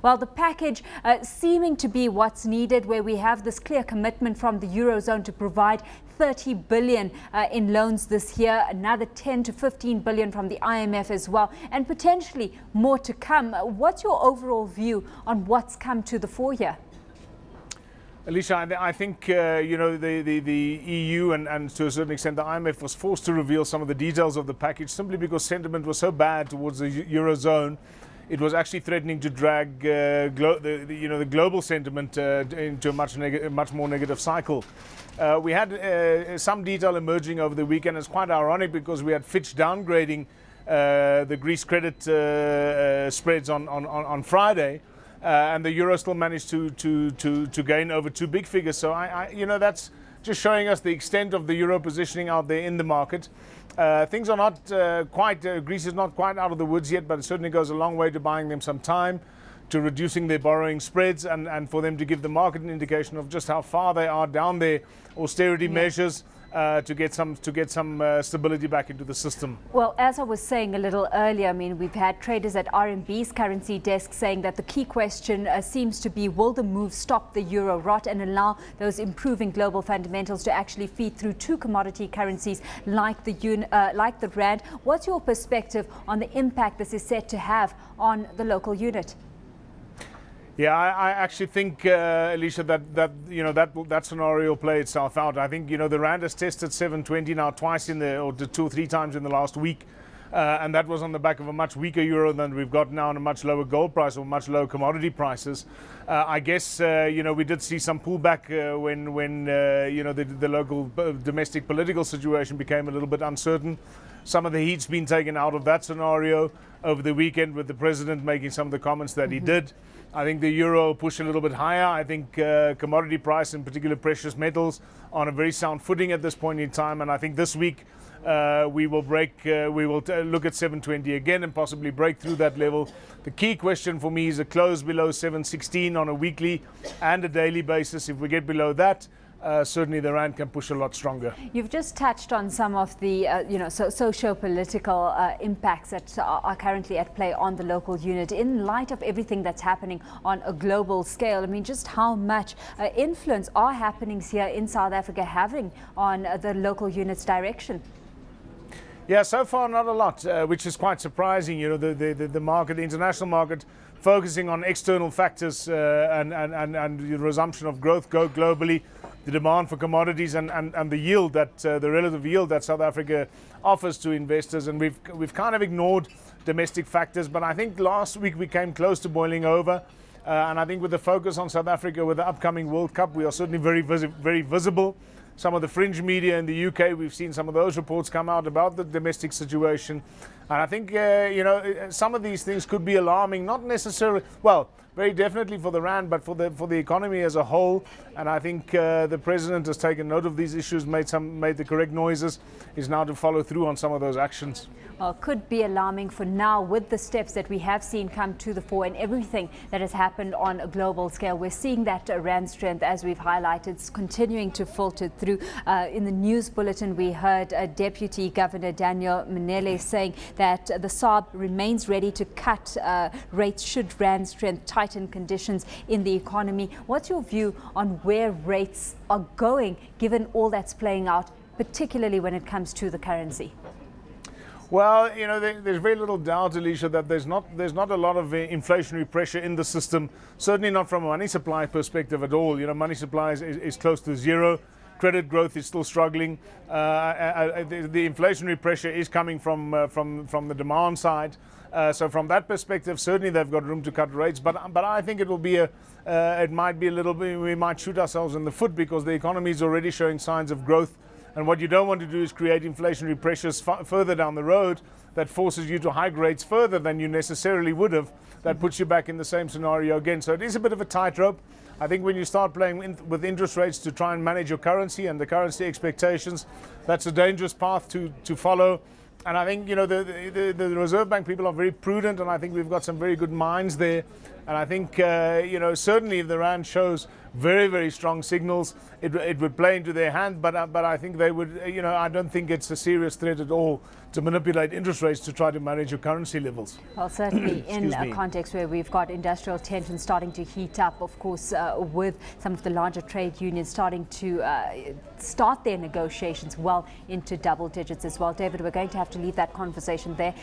Well, the package seeming to be what's needed, where we have this clear commitment from the eurozone to provide 30 billion in loans this year, another 10 to 15 billion from the IMF as well, and potentially more to come. What's your overall view on what's come to the fore here? Alishia, I think the EU and to a certain extent the IMF was forced to reveal some of the details of the package simply because sentiment was so bad towards the eurozone. It was actually threatening to drag the global sentiment into a much more negative cycle. We had some detail emerging over the weekend. It's quite ironic because we had Fitch downgrading the Greece credit spreads on Friday. And the euro still managed to gain over two big figures. So that's just showing us the extent of the euro positioning out there in the market. Things are not quite, Greece is not quite out of the woods yet, but it certainly goes a long way to buying them some time, to reducing their borrowing spreads, and for them to give the market an indication of just how far they are down their austerity measures. To get some stability back into the system. Well, as I was saying a little earlier, I mean, we've had traders at RMB's currency desk saying that the key question seems to be, will the move stop the euro rot and allow those improving global fundamentals to actually feed through to commodity currencies like the rand? What's your perspective on the impact this is set to have on the local unit? Yeah, I actually think, Alishia, that scenario will play itself out. I think the rand has tested 720 now twice or 2 or 3 times in the last week, and that was on the back of a much weaker euro than we've got now, and a much lower gold price or much lower commodity prices. I guess we did see some pullback when the local domestic political situation became a little bit uncertain. Some of the heat's been taken out of that scenario over the weekend with the president making some of the comments that he did. I think the euro pushed a little bit higher. I think commodity price, in particular precious metals, on a very sound footing at this point in time. And I think this week we will look at 720 again and possibly break through that level. The key question for me is a close below 716 on a weekly and a daily basis. If we get below that, certainly the rand can push a lot stronger. You've just touched on some of the socio-political impacts that are currently at play on the local unit. In light of everything that's happening on a global scale, I mean, just how much influence are happenings here in South Africa having on the local unit's direction? Yeah, so far not a lot, which is quite surprising. The market, the international market, focusing on external factors and the resumption of growth globally, the demand for commodities and the yield the relative yield that South Africa offers to investors, and we've kind of ignored domestic factors. But I think last week we came close to boiling over, and I think with the focus on South Africa with the upcoming World Cup, we are certainly very visible. Some of the fringe media in the UK, we've seen some of those reports come out about the domestic situation. And I think, some of these things could be alarming, not necessarily, well, very definitely for the rand, but for the economy as a whole. And I think the president has taken note of these issues, made the correct noises, is now to follow through on some of those actions. Well, could be alarming for now with the steps that we have seen come to the fore and everything that has happened on a global scale. We're seeing that rand strength, as we've highlighted, continuing to filter through. In the news bulletin, we heard Deputy Governor Daniel Manele saying that the SARB remains ready to cut rates should rand strength tighten conditions in the economy. What's your view on where rates are going, given all that's playing out, particularly when it comes to the currency? Well, there's very little doubt, Alishia, that there's not a lot of inflationary pressure in the system. Certainly not from a money supply perspective at all. Money supply is close to zero. Credit growth is still struggling. The inflationary pressure is coming from the demand side. So from that perspective, certainly they've got room to cut rates. But I think it will be it might be a little bit. We might shoot ourselves in the foot because the economy is already showing signs of growth. And what you don't want to do is create inflationary pressures further down the road that forces you to hike rates further than you necessarily would have. That puts you back in the same scenario again. So it is a bit of a tightrope. I think when you start playing with interest rates to try and manage your currency and the currency expectations, that's a dangerous path to follow. And I think, the Reserve Bank people are very prudent, and I think we've got some very good minds there And I think, certainly if the rand shows very, very strong signals, it would play into their hand. But I think they would, I don't think it's a serious threat at all to manipulate interest rates to try to manage your currency levels. Well, certainly in a context where we've got industrial tension starting to heat up, of course, with some of the larger trade unions starting to start their negotiations well into double digits as well. David, we're going to have to leave that conversation there.